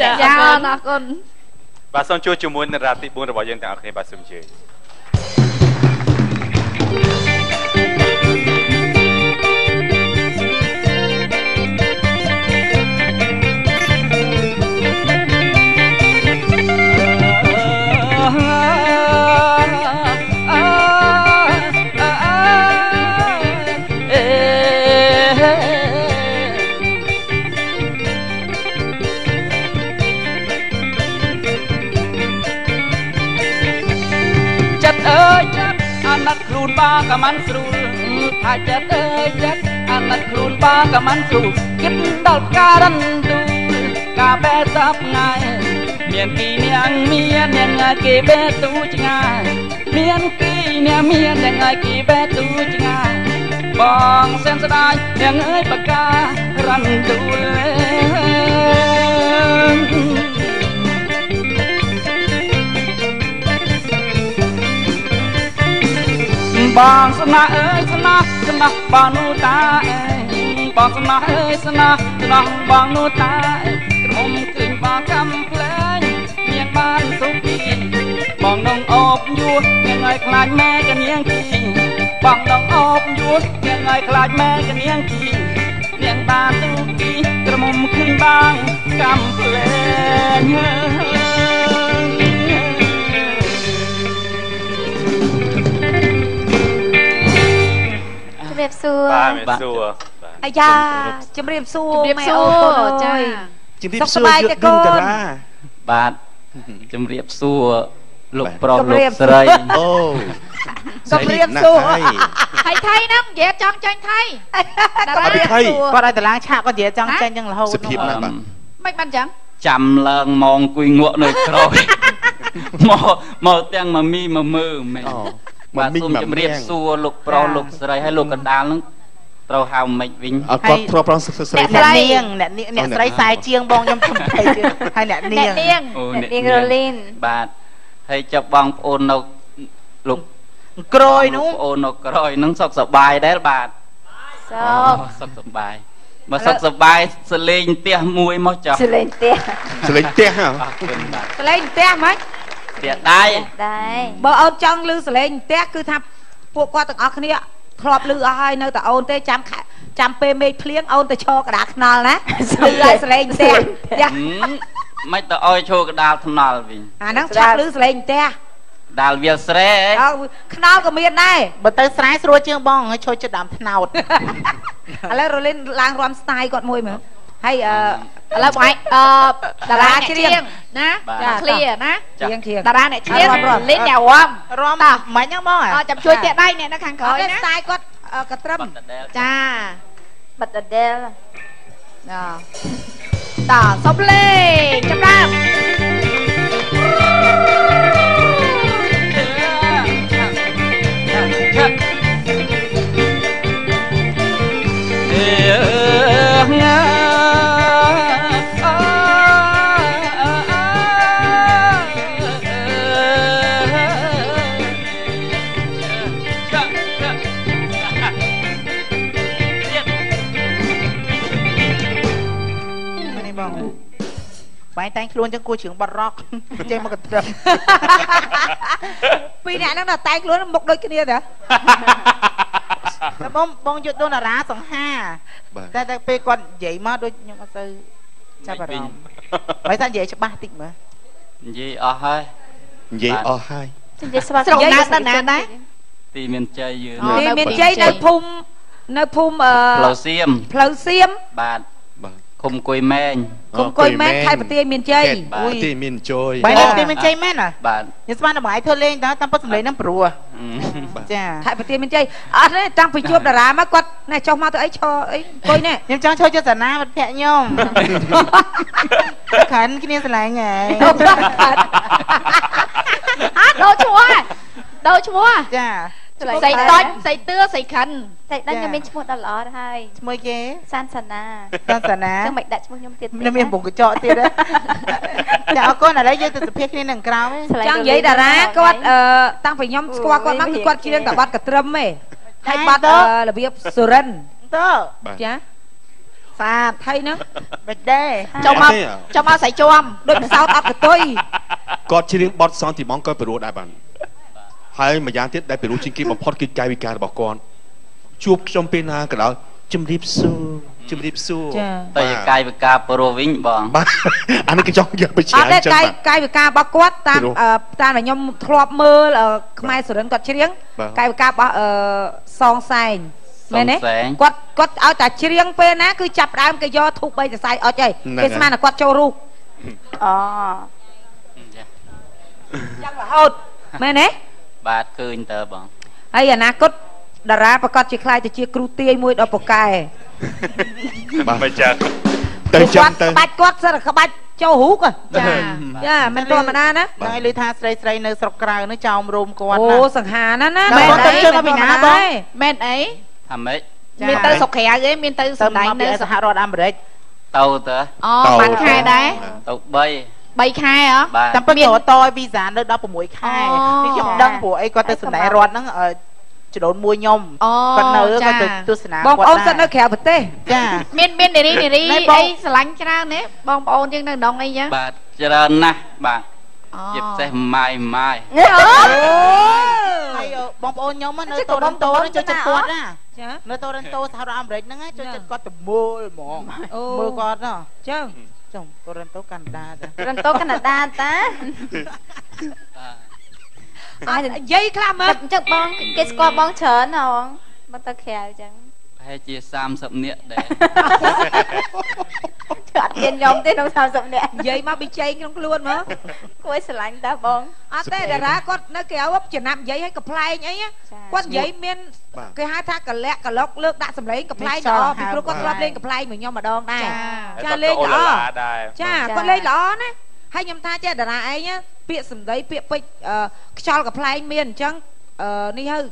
ចាអរគុណបាទសូមជួបជាមួយនៅរាទី4របស់យើងទាំងអស់គ្នាបាទសូមជឿអាណិតខ្លួនបាក៏មិនស្រួលថា អាចចិត្តអើយចិត្តអាណិតខ្លួនបងក៏មិនស្រួលគិតដល់ការរំទូលការបែបសាប់ថ្ងៃមានគីនាងមានយ៉ាងងាយគេបែបទូឆ្ងាយមានគីនាងមានយ៉ាងងាយគេបែបទូឆ្ងាយបងសែនស្ដាយយ៉ាងអើយបការំទូលបងស្នាអើយស្នាស្នាបងនូតាអើយបងស្នាអើយស្នាស្នាបងនូតាក្រុមឃើញបងកំភ្លែងមានបានសុខទីបងដងអបយួរយ៉ាងឲ្យខ្លាចម៉ែកនាងគីបងដងអបយួរយ៉ាងឲ្យខ្លាចម៉ែកនាងគីនាងបានទូគីក្រុមឃើញបងកំភ្លែងជំរាបសួរបាទសួរអាយ៉ាជំរាបសួរម៉ែអូនចាជំរាបសួរយឹងតារាបាទជំរាបសួរលោកប្រុសលោកស្រីអូជំរាបសួរហើយថៃហ្នឹងនិយាយចង់ចាញ់ថៃតារាគាត់ឲ្យតារាឆាកគាត់និយាយចង់ចាញ់ចឹងរហូតសុភាពណាស់បាទមិនបានចឹងចាំឡើងម៉ោងអង្គុយងក់នៅក្រោយមកទាំងមកមីមកមើលមែនបាទសូមជម្រាបសួរលោកប្រុសលោកស្រីហើយលោកកណ្ដាលហ្នឹងត្រូវហៅមិនវិញគាត់ធ្លាប់ប្រងស្រីអ្នកស្រីខ្សែជាងបងខ្ញុំចំភ័យទៀតហើយអ្នកនាងនាងរលីនបាទហើយចាប់បងប្អូននៅលោកក្រោយនោះបងប្អូននៅក្រោយហ្នឹងសុខសប្បាយដែរបាទសុខសប្បាយមកសុខសប្បាយសលេងផ្ទះមួយមកចុះសលេងផ្ទះសលេងផ្ទះហ៎សលេងផ្ទះហ្មងផ្ទះដៃបើអូនចង់ឮសលេងផ្ទះគឺថាពួកគាត់ទាំងអស់គ្នាធ្លាប់ឮអស់ហើយនៅតែអូនទេចាំពេលមេឃភ្លៀងអូនទៅឈរកណ្ដាលថ្នល់ណាឮឲ្យសលេងផ្ទះមិនទៅឲ្យឈរកណ្ដាលថ្នល់វិញអាហ្នឹងឆាប់ឮសលេងផ្ទះដាល់វាលស្រែខ្នល់ក៏មានដែរបើទៅស្រែស្រួលជាងបងឲ្យឈរចិត្តដើមថ្នោតឥឡូវរលីនឡើងរំស្ទាយគាត់មួយមើលហើយឥឡូវបងតារាច្រៀងណាឃ្លៀណាតារាអ្នកច្រៀងលីនអ្នករំតោះមិនហ្នឹងបងចាំជួយទៀតដៃអ្នកនៅខាងក្រោយណាស្ទាយគាត់កត្រឹមចាបិទដដែលតោះសុំលេងចម្រើនបែរតែងខ្លួនចឹងគួរជើងបាត់រកចេះមកកត្រឹមពីរអ្នកហ្នឹងតែងខ្លួនមុខដូចគ្នាតាតែបងយុទ្ធដូនតារាសង្ហាតែពេលគាត់និយាយមកដូចខ្ញុំអត់ទៅចាប់អារម្មណ៍ហើយថានិយាយច្បាស់តិចមើលនិយាយអស់ហើយនិយាយអស់ហើយនិយាយស្វាគមន៍ណាដែរទីមានជ័យយើងទីមានជ័យនៅភូមិផ្លូវសៀមបាទឃុំគុយម៉ែងខេត្តបន្ទាយមានជ័យបន្ទាយមានជ័យបែរបន្ទាយមានជ័យមែនហ៎បាទខ្ញុំស្មានតែបងឯងធ្វើលេងតើតាមពិតសម្លេងហ្នឹងព្រោះចាខេត្តបន្ទាយមានជ័យអត់ទេតាំងពីជួបតារាមកគាត់ណែចុះមកទៅអីឈរអីអង្គុយនេះខ្ញុំចង់ឈរចិត្តសាណាមិត្តភក្តិខ្ញុំខានគ្នាស្រឡាញ់ហើយដូរឈ្មោះចាសៃតចសៃទឿសៃខិនសៃដេញខ្ញុំមានឈ្មោះដល់ល្អហើយឈ្មោះគេសានសាណាចឹងមិនដាក់ឈ្មោះខ្ញុំទៀតខ្ញុំមានបងកញ្ចក់ទៀតចាអរគុណឥឡូវយើងទៅសភាគ្នានឹងក្រោមចង់និយាយតារាគាត់តាំងពីខ្ញុំស្គាល់គាត់មកគឺគាត់ច្រៀងតែបទកត្រឹមទេហើយបទរបៀបសុរិនតើចាសាថៃហ្នឹងមិនដែរចូលមកសៃជួមដូចផ្សោតអត់កតុយគាត់ច្រៀងបទសងទីម៉ងក៏ព្រោះដែរបាទហើយម្យ៉ាងទៀតដែលពិរោះជាងគេបំផុតគឺកាយវិការរបស់គាត់ជួបខ្ញុំពេលណាក៏ដោយជំរាបសួរតែកាយវិការព្រោះវិញបងបាទអានេះក៏ចង់យកបញ្ជាក់អត់ទេកាយវិការរបស់គាត់តាមខ្ញុំធ្លាប់មើលខ្មែរសុរិនគាត់ច្រៀងកាយវិការរបស់សងសែងមែនទេគាត់ឲ្យតែច្រៀងពេលណាគឺចាប់ដើមគេយកធូប3សរសៃអុចហើយគេស្មានតែគាត់ចូលរូបយ៉ាងរហូតមែនទេបាទឃើញតើបងហើយអនាគត តារាប្រកាសជាខ្លាយទៅជាគ្រូទាយមួយដល់ប៉កែមិនចឹងទៅចឹងទៅក្បាច់គាត់សិនក្បាច់ចូលរូបចាមិនធម្មតាណាហើយឮថាស្រីនៅស្រុកក្រៅនោះចោមរោមគាត់ណាអូសង្ហាណាណាមែនទៅជើងពីណាបងមែនអីថាម៉េចមានទៅស្រុកក្រៅឯងមានទៅសម្ដែងនៅសហរដ្ឋអាមេរិកទៅទៅអូបានខែដែរទៅ3ខែហ៎តែពិតទៅតយវីសានៅ16ខែនេះខ្ញុំដឹងព្រោះអីគាត់ទៅសម្ដែងរដ្ឋហ្នឹងចដូនមួយខ្ញុំគាត់នៅគាត់ទៅទស្សនាបងប្អូនសិននៅក្រៅប្រទេសចាមាននារីអីស្រឡាញ់ច្រើនទេបងប្អូនយើងនៅដងអីចឹងបាទច្រើនណាស់បាទជាពិសេសម៉ាយហើយបងប្អូនខ្ញុំនៅតូរិនតូចូលចិត្តគាត់ណាចានៅតូរិនតូសហរដ្ឋអាមេរិកហ្នឹងចូលចិត្តគាត់ទៅមើលហ្មងមើលគាត់ណាចឹងតូរិនតូកាណាដាតាតូរិនតូកាណាដាតានិយាយខ្លះមើលអញ្ចឹងបងគេស្គាល់បងច្រើនហ៎បងទៅក្រៅអញ្ចឹងប្រហែលជា30នាក់ដែរអត់មានខ្ញុំទេក្នុង30នាក់និយាយមកបិជែងក្នុងខ្លួនមកគួយស្រឡាញ់តាបងអត់ទេតារាគាត់នៅក្រៅចំណាប់និយាយឲ្យកំ pl ែងអីគាត់និយាយមានគេហៅថាកលាក់កលុកលើកដាក់សម្លេងកំ pl ែងល្អពីព្រោះគាត់ធ្លាប់លេងកំ pl ែងមួយខ្ញុំម្ដងដែរចាលេងល្អចាគាត់លេងល្អណាហើយខ្ញុំថាចេះតារាឯងពាក្យសម្ដីពាក្យពេចខ្យល់កំ pl ែងមានអញ្ចឹងនេះហើយ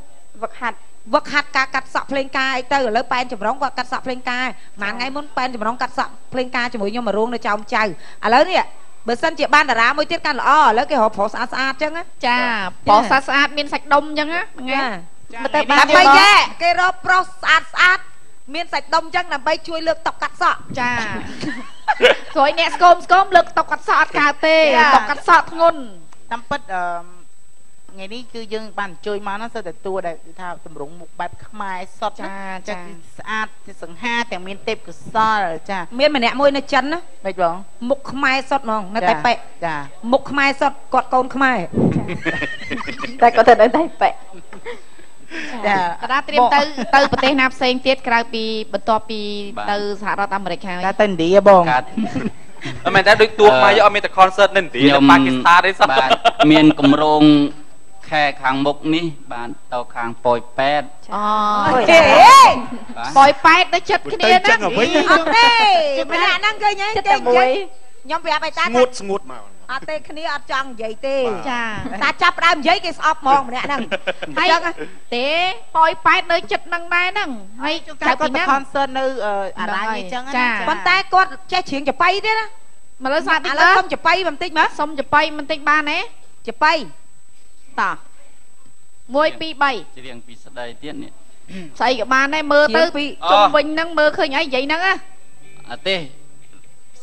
វឹកហាត់ការកាត់សក់ភ្លេងការអីទៅឥឡូវប៉ែនចម្រុងគាត់កាត់សក់ភ្លេងការប្រហែលថ្ងៃមុនប៉ែនចម្រុងកាត់សក់ភ្លេងការជាមួយខ្ញុំមករងនៅចោមចៅឥឡូវនេះបើសិនជាបានតារាមួយទៀតកាន់ល្អឥឡូវគេរកប្រុសស្អាតអញ្ចឹងចាប្រុសស្អាតមានសាច់ដុំអញ្ចឹងណាមើលទៅបានគេរកប្រុសស្អាតមានសាច់ដុំអញ្ចឹងដើម្បីជួយលើកតុកាត់សក់ចាព្រោះអ្នកស្គមលើកតុកាត់សក់អត់កើតទេតុកាត់សក់ធ្ងន់តាមពិតថ្ងៃនេះគឺយើងបានអញ្ជើញមកណាសិតតែតួដែលថាតម្រង់មុខបែបខ្មែរសុទ្ធចាស្អាតសង្ហាទាំងមានទេពកោសលចាមានម្នាក់មួយនៅចិនណាមិនបងមុខខ្មែរសុទ្ធហ្មងនៅតែប៉ែចាមុខខ្មែរសុទ្ធគាត់កូនខ្មែរតែគាត់ទៅនៅតែប៉ែចាតារាត្រៀមទៅប្រទេសណាផ្សេងទៀតក្រៅពីបន្ទាប់ពីទៅសហរដ្ឋអាមេរិកហើយទៅឥណ្ឌាបងមែនតែដូចតួខ្មែរយកអត់មានតែ concert នៅឥណ្ឌានៅប៉ាគីស្ថានទេសោះបាទមានគម្រោងខែខាងមុខនេះបានទៅខាងប៉ោយប៉ែតទេប៉ោយប៉ែតទៅចិត្តគ្នាណាអត់ទេម្នាក់ហ្នឹងឃើញហើយទេខ្ញុំប្រាប់ឲ្យតាស្ងួតមកអត់ទេគ្នាអត់ចង់និយាយទេចាតាចាប់ដើមនិយាយគេស្អប់ហ្មងម្នាក់ហ្នឹងអញ្ចឹងទេប៉ោយប៉ែតនៅចិត្តហ្នឹងដែរហ្នឹងហើយគាត់ទៅ concert នៅអារ៉ាញអញ្ចឹងណាប៉ុន្តែគាត់ចេះច្រៀងចបៃទេណាមកលើសាតិចឥឡូវសុំចបៃបន្តិចមើលសុំចបៃបន្តិចបានទេចបៃតោះ1 2 3ច្រៀងពីស្ដីទៀតនេះស្អីក៏បានដែរមើលទៅជុំវិញហ្នឹងមើលឃើញអីនិយាយហ្នឹងណាអត់ទេ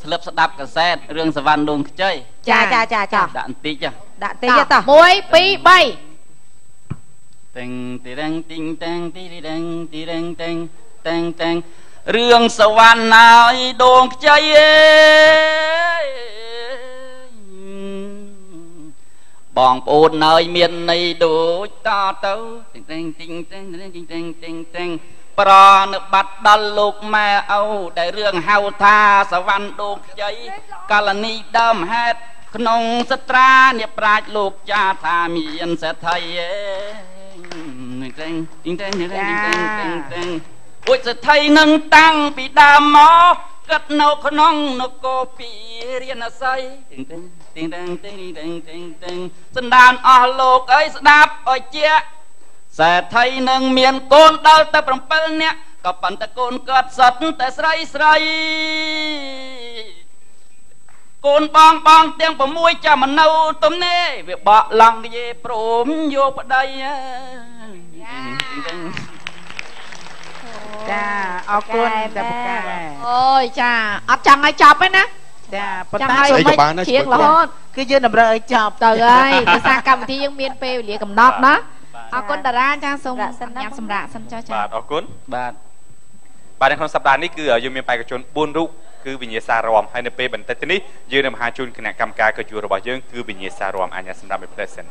ស្លឹបស្ដាប់កាសែតរឿងសវណ្ណដួងខ្ចីចាដាក់បន្តិចដាក់តិចតោះ1 2 3តេងទីរេងទីងតេងទីរេងទីរេងតេងតេងតេងរឿងសវណ្ណហើយដួងខ្ចីអេបងប្អូនហើយមានន័យដូចតទៅតេងទីងតេងទីរេងទីងតេងតេងតេងប្រណិប័តដល់លោកម៉ែឪដែលរឿងហៅថាសវណ្ណដួងខ្ចីកាលនីដើមហេតុក្នុងសត្រាអ្នកប្រាជ្ញលោកចាថាមានសេដ្ឋីអេតេងទីងតេងទីរេងទីងតេងតេងអួយសេដ្ឋីនឹងតាំងពីដើមមកគិតនៅក្នុងនគរពីរៀនអាស័យតេងតេងទីងតេងទីរេងទីងតេងសន្តានអស់លោកអើយស្ដាប់ឲ្យជាសេដ្ឋីនឹងមានកូនដល់ទៅ7នាក់ក៏ប៉ុន្តែកូនគាត់សត្វតែស្រីកូនបងទាំង6ចាំមិននៅទំនេរវាបកឡង់យេព្រមយកប្តីចាអរគុណតែប្រកាអូយចាអត់ចង់ឲ្យចប់ទេណាចាប៉ុន្តែស្អីក៏បានដែរជ្រៀងរហូតគឺយើងតម្រូវឲ្យចប់ទៅហើយភាសាកម្មវិធីយើងមានពេលវេលាកំណត់ណាអរគុណតារាចាសូមញ៉ាំសម្រាប់សិនចុះចាបាទអរគុណបាទនៅក្នុងសប្តាហ៍នេះគឺយើងមានបេក្ខជន4រូបគឺវិញ្ញាសារមហើយនៅពេលបន្តិចទៅនេះយើងនឹងមហាជូនគណៈកម្មការកញ្ជូរបស់យើងគឺវិញ្ញាសារមអញ្ញាសម្រាប់ឲ្យផ្លែសិន